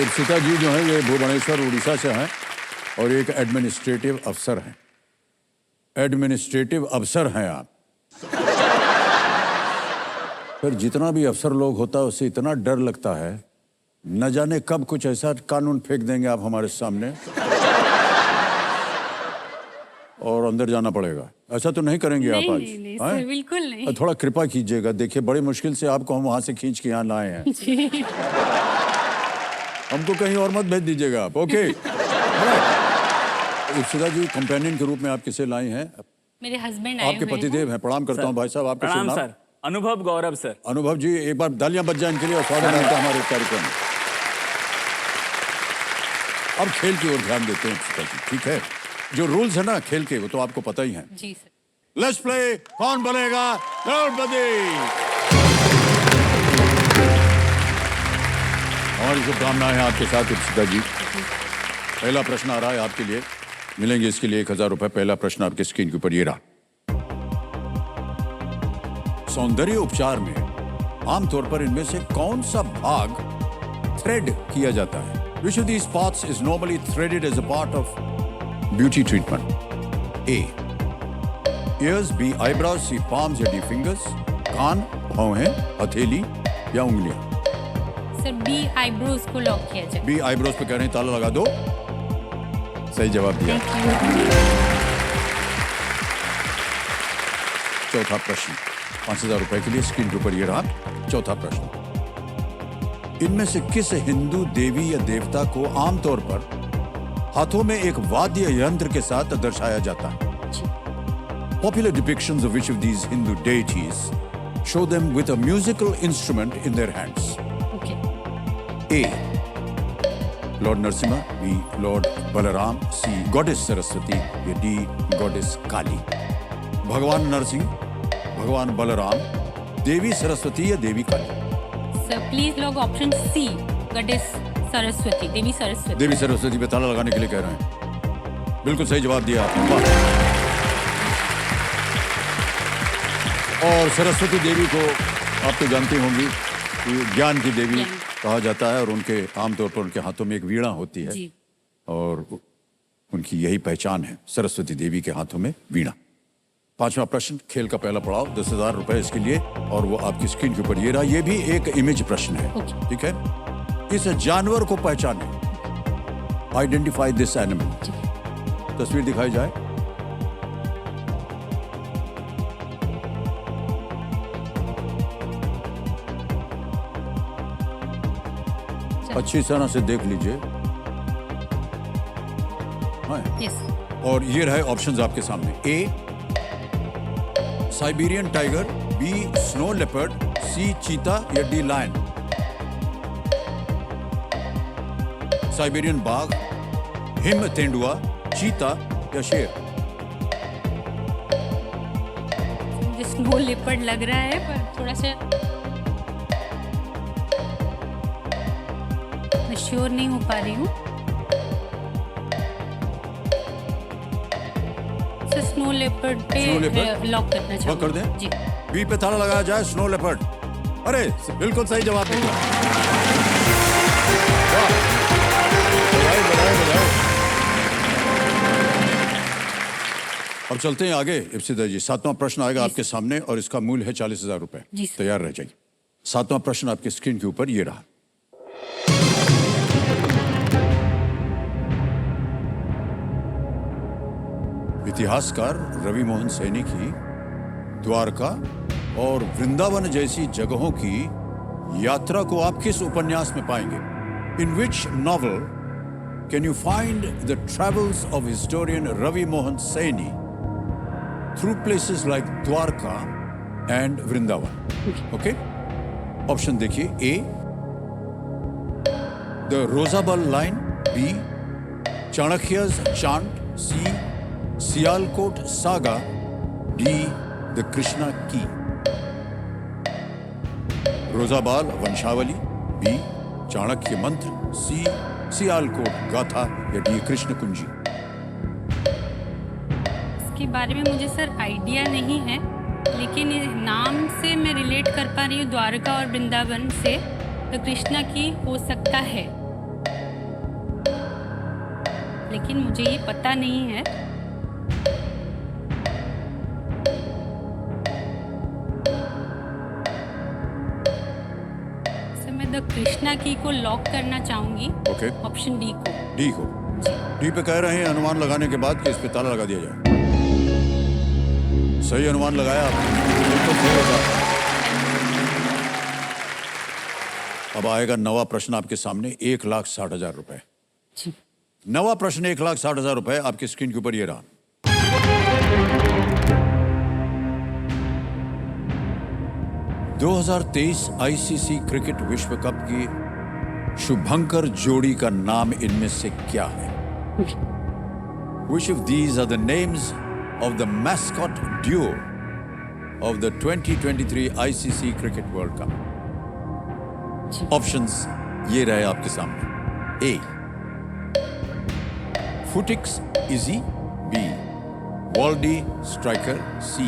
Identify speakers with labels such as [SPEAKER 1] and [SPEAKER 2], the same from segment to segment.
[SPEAKER 1] इप्सिता जी जो है ये भुवनेश्वर उड़ीसा से हैं और एक एडमिनिस्ट्रेटिव अफसर हैं। एडमिनिस्ट्रेटिव अफसर हैं आप। फिर जितना भी अफसर लोग होता है उससे इतना डर लगता है, न जाने कब कुछ ऐसा कानून फेंक देंगे आप हमारे सामने और अंदर जाना पड़ेगा। ऐसा तो नहीं करेंगे आप आज?
[SPEAKER 2] नहीं, सर, बिल्कुल नहीं।
[SPEAKER 1] थोड़ा कृपा कीजिएगा, देखिए बड़ी मुश्किल से आपको हम वहां से खींच के यहाँ लाए हैं। हमको कहीं और मत भेज दीजिएगा आप। ओके। इप्सिता जी, कंपेनियन के रूप में आप किसे लाए हैं?
[SPEAKER 2] मेरे हस्बैंड आए
[SPEAKER 1] आपके
[SPEAKER 2] हुए
[SPEAKER 1] पतिदेव हैं। प्रणाम करता हूँ भाई साहब। आपका शुभ नाम?
[SPEAKER 3] सर, अनुभव गौरव सर।
[SPEAKER 1] अनुभव जी, एक बार तालियां बज जाए इनके लिए और स्वागत है हमारे कार्यक्रम में। अब खेल की ओर ध्यान देते हैं इप्सिता जी, ठीक है? जो रूल्स है ना खेल के, वो तो आपको पता ही है।
[SPEAKER 2] जी सर।
[SPEAKER 1] लेट्स प्ले कौन बनेगा करोड़पति। हमारी शुभकामनाएं हैं आपके साथ इप्सिता जी। पहला प्रश्न आ रहा है आपके लिए, मिलेंगे इसके लिए 1000 रुपए। पहला प्रश्न आपके स्क्रीन के ऊपर ये रहा। सौंदर्य उपचार में आमतौर पर इनमें से कौन सा भाग थ्रेड किया जाता है? Which of these parts is normally threaded as a part of beauty treatment? A. Ears, B. Eyebrows, C. Palms या D. Fingers? कान, भौहें, हथेली या उंगलियां?
[SPEAKER 2] सर, बी आईब्रोज को लॉक किया जाए।
[SPEAKER 1] बी आईब्रोज पे कह रहे हैं, ताला लगा दो। सही जवाब दिया। चौथा प्रश्न 5000 रुपए के लिए स्क्रीन के ऊपर ये रहा। चौथा प्रश्न, इनमें से किस हिंदू देवी या देवता को आमतौर पर हाथों में एक वाद्य यंत्र के साथ दर्शाया जाता है? Popular depictions of which of these Hindu deities show them with a musical instrument in their hands?
[SPEAKER 2] Okay.
[SPEAKER 1] A. Lord Narasimha, B. Lord Balaram, C. Goddess Saraswati या D. Goddess Kali? भगवान नरसिंह, भगवान बलराम, देवी सरस्वती या Devi Kali?
[SPEAKER 2] Sir, please lock option C, goddess Saraswati, Devi Saraswati.
[SPEAKER 1] Devi Saraswati पे ताला लगाने के लिए कह रहे हैं। बिल्कुल सही जवाब दिया आपने। वाह। और सरस्वती देवी को आप तो जानती होंगी कि ज्ञान की देवी कहा जाता है और उनके आमतौर पर उनके हाथों में एक वीणा होती है
[SPEAKER 2] जी।
[SPEAKER 1] और उनकी यही पहचान है, सरस्वती देवी के हाथों में वीणा। पांचवा प्रश्न, खेल का पहला पड़ाव, 10,000 रुपए इसके लिए और वो आपकी स्क्रीन के ऊपर ये रहा। ये भी एक इमेज प्रश्न है, ठीक है? इस जानवर को पहचाने, आइडेंटिफाई दिस एनिमल। तस्वीर दिखाई जाए। अच्छी तरह से देख लीजिए।
[SPEAKER 2] यस।
[SPEAKER 1] और ये रहे ऑप्शंस आपके सामने। A Siberian tiger, B snow leopard, C cheetah या डी लायन? साइबेरियन बाघ, हिम तेंदुआ, चीता या शेर?
[SPEAKER 2] मुझे स्नो लेपर्ड लग रहा है, पर थोड़ा सा मैं श्योर नहीं हो पा रही हूँ। स्नो लेपर्ड पे लॉक करना चाहूँगी।
[SPEAKER 1] लॉक कर दें?
[SPEAKER 2] जी।
[SPEAKER 1] बी पे ताला लगाया जाए, स्नो लेपर्ड। अरे बिल्कुल सही जवाब दिया। वाह, बधाई बधाई बधाई। अब चलते हैं आगे इप्सिता जी। 7वां प्रश्न आएगा आपके सामने और इसका मूल्य है 40,000 रुपए। तैयार रह जाइए। 7वां प्रश्न आपके स्क्रीन के ऊपर ये रहा। इतिहासकार रवि मोहन सैनी की द्वारका और वृंदावन जैसी जगहों की यात्रा को आप किस उपन्यास में पाएंगे? In which novel can you find the travels of historian Ravi Mohan Saini through places like Dwarka and Vrindavan? Okay, option देखिए। A the Rozabal line, B Chanakya's chant, C Sialkot saga, D the Krishna key? Rozabal वंशावली, बी चाणक्य मंत्र, सी सियालकोट गाथा या डी कृष्ण कुंजी?
[SPEAKER 2] इसके बारे में मुझे सर आइडिया नहीं है, लेकिन इस नाम से मैं रिलेट कर पा रही हूँ द्वारका और वृंदावन से, तो कृष्णा की हो सकता है। लेकिन मुझे ये पता नहीं है। सर मैं द कृष्णा की को लॉक करना चाहूंगी,
[SPEAKER 1] ओके,
[SPEAKER 2] ऑप्शन डी को।
[SPEAKER 1] डी को। डी पे कह रहे हैं अनुमान लगाने के बाद कि इस पे ताला लगा दिया जाए। सही अनुमान लगाया आपने, बिल्कुल सही होगा। अब आएगा नवा प्रश्न आपके सामने, 1,60,000 रुपए।
[SPEAKER 2] जी।
[SPEAKER 1] नवा प्रश्न 1,60,000 रुपए आपकी स्क्रीन के ऊपर ये रहा। (2023) आईसीसी क्रिकेट विश्व कप की शुभंकर जोड़ी का नाम इनमें से क्या है? Which of these are the names of the mascot duo of the 2023 ICC Cricket World Cup? Options ये रहे आपके सामने। A Footix easy, B Waldi striker, C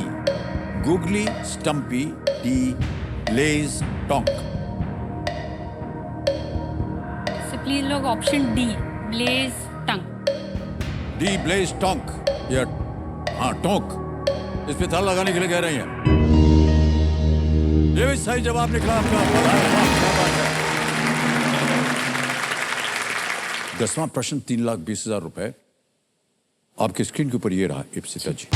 [SPEAKER 1] googly Stumpy, D Blaze Tonk.
[SPEAKER 2] Sir please लोग option D Blaze Tonk.
[SPEAKER 1] D Blaze Tonk या हाँ टोंक, इस पे ताला लगाने के लिए कह रही हैं। ये भी सही जवाब निकला आपका। क्या बात है। 10वां प्रश्न 3,20,000 रुपए आपकी स्क्रीन के ऊपर ये रहा इप्सिता जी।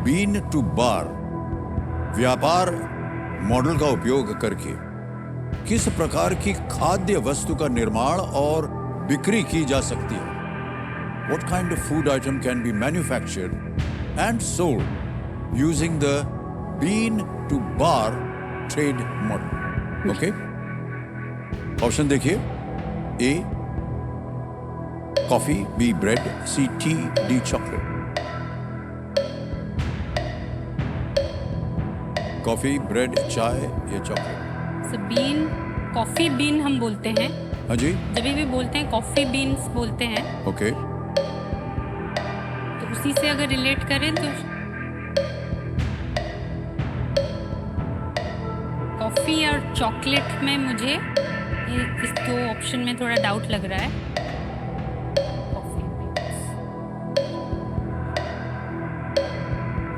[SPEAKER 1] बीन टू बार व्यापार मॉडल का उपयोग करके किस प्रकार की खाद्य वस्तु का निर्माण और बिक्री की जा सकती है? What kind of food item can be manufactured and sold using the bean to bar trade model? Okay? Option देखिए। A coffee, B bread, C tea, D chocolate. Coffee, bread, चाय या chocolate?
[SPEAKER 2] Sir bean, coffee bean हम बोलते हैं।
[SPEAKER 1] हाँ जी,
[SPEAKER 2] जब भी बोलते हैं कॉफी बीन्स बोलते हैं।
[SPEAKER 1] ओके।
[SPEAKER 2] तो उसी से अगर रिलेट करें तो कॉफी और चॉकलेट में मुझे इस दो ऑप्शन में थोड़ा डाउट लग रहा है। Coffee beans.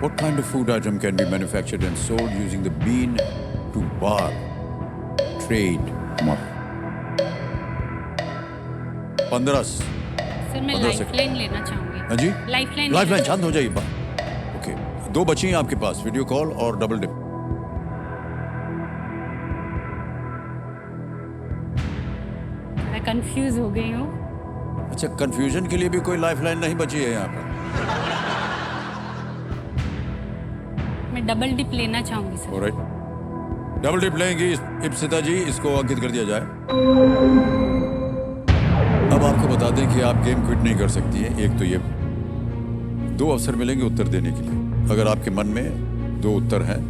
[SPEAKER 1] What kind of food item can be manufactured and sold using the bean to bar trade model? 15।
[SPEAKER 2] Sir मैं
[SPEAKER 1] 15 सेकंड।
[SPEAKER 2] लाइफलाइन लेना चाहूंगी।
[SPEAKER 1] हाँ जी,
[SPEAKER 2] लाइफलाइन।
[SPEAKER 1] लाइफलाइन शांत हो जाइए। ओके, 2 बची हैं आपके पास, वीडियो कॉल और डबल डिप।
[SPEAKER 2] मैं कंफ्यूज हो गई हूँ।
[SPEAKER 1] अच्छा, कंफ्यूजन के लिए भी कोई लाइफलाइन नहीं बची है यहाँ पर।
[SPEAKER 2] मैं डबल डिप लेना चाहूंगी सर।
[SPEAKER 1] ऑलराइट, डबल डिप लेंगी इप्सिता जी, इसको अंकित कर दिया जाए। अब आपको बता दें कि आप गेम क्विट नहीं कर सकती हैं। एक तो ये 2 अवसर मिलेंगे उत्तर देने के लिए। अगर आपके मन में 2 उत्तर हैं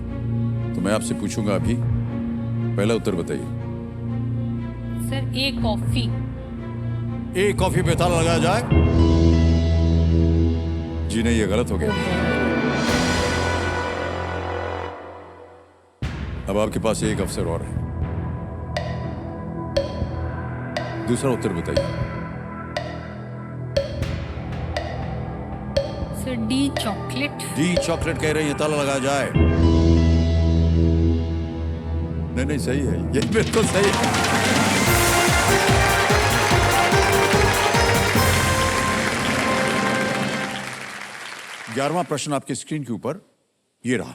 [SPEAKER 1] तो मैं आपसे पूछूंगा अभी, पहला उत्तर बताइए।
[SPEAKER 2] सर ए कॉफी।
[SPEAKER 1] ए कॉफी पे ताला लगाया जाए? जी नहीं, ये गलत हो गया। अब आपके पास एक अवसर और है। दूसरा उत्तर बताइए।
[SPEAKER 2] Sir D chocolate.
[SPEAKER 1] D chocolate कह रही है, ताला लगाया जाए? नहीं नहीं, सही है, ये बिल्कुल सही है। ग्यारहवां प्रश्न आपके स्क्रीन के ऊपर ये रहा।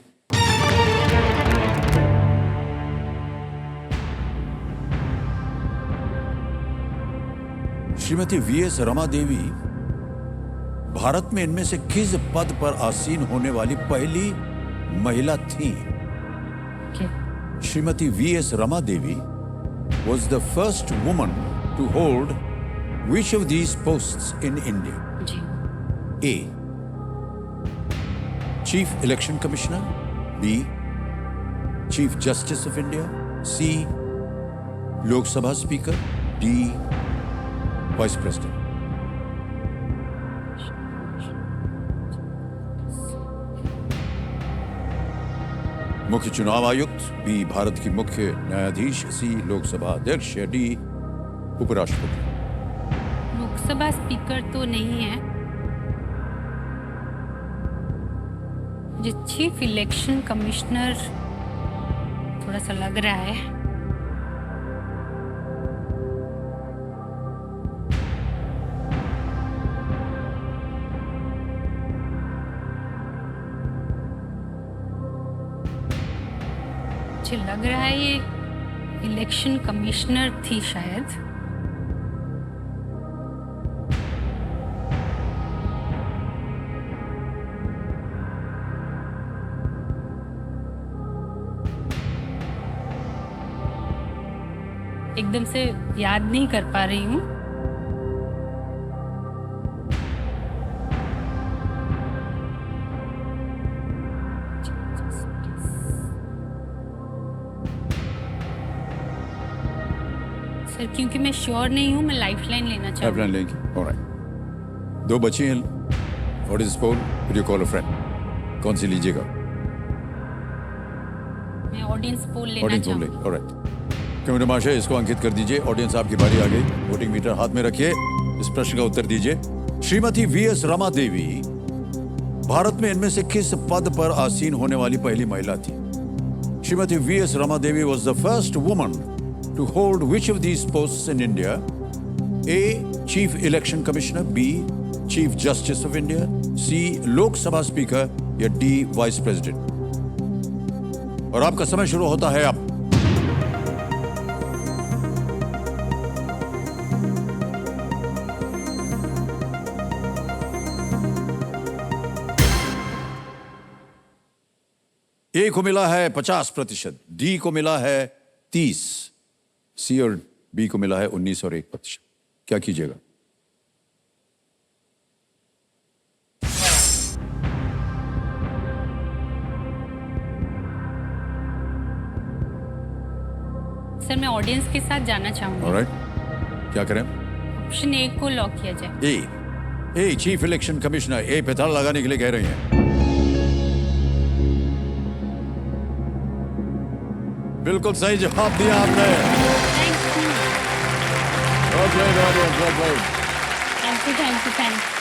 [SPEAKER 1] श्रीमती वीएस रमा देवी भारत में इनमें से किस पद पर आसीन होने वाली पहली महिला थी? Shrimati V S Rama Devi was the first woman to hold which of these posts in India?
[SPEAKER 2] जी।
[SPEAKER 1] A. Chief Election Commissioner, B. Chief Justice of India, C. Lok Sabha Speaker, D. Vice President. मुख्य चुनाव आयुक्त, बी भारत की मुख्य न्यायाधीश, सी लोकसभा अध्यक्ष या डी उपराष्ट्रपति।
[SPEAKER 2] लोकसभा स्पीकर तो नहीं है। जो चीफ इलेक्शन कमिश्नर थोड़ा सा लग रहा है। मुझे लग रहा है ये इलेक्शन कमिश्नर थी शायद। एकदम से याद नहीं कर पा रही हूँ। सर क्योंकि मैं श्योर नहीं हूँ, मैं लाइफलाइन लेना चाहूँ।
[SPEAKER 1] लाइफलाइन लेंगी, ऑलराइट। 2 बची हैं audience poll, will you call a friend? कौन सी लीजिएगा?
[SPEAKER 2] मैं ऑडियंस पोल लेना
[SPEAKER 1] ऑडियंस पोल
[SPEAKER 2] चाहूँ।
[SPEAKER 1] लेंगे, ऑलराइट। कमेटी महाशय, इसको अंकित कर दीजिए। ऑडियंस, आपकी बारी आ गई। वोटिंग मीटर हाथ में रखिए, इस प्रश्न का उत्तर दीजिए। श्रीमती वीएस रमा देवी भारत में इनमें से किस पद पर आसीन होने वाली पहली महिला थी? Shrimati V S Rama Devi was the first woman to hold which of these posts in India? A. Chief Election Commissioner, B. Chief Justice of India, C. लोक सभा स्पीकर या D. Vice President? और आपका समय शुरू होता है अब। ए को मिला है 50%, डी को मिला है 30, सी और बी को मिला है 19 और 1%। क्या कीजिएगा?
[SPEAKER 2] सर मैं ऑडियंस के साथ जाना चाहूँगी।
[SPEAKER 1] ऑलराइट, क्या करें?
[SPEAKER 2] ऑप्शन ए को लॉक किया जाए।
[SPEAKER 1] ए चीफ इलेक्शन कमिश्नर, ए पे ताला लगाने के लिए कह रही हैं। बिल्कुल सही जवाब दिया आपने।
[SPEAKER 2] Thank you.
[SPEAKER 1] बहुत बहुत बहुत बहुत बहुत।
[SPEAKER 2] Thank you.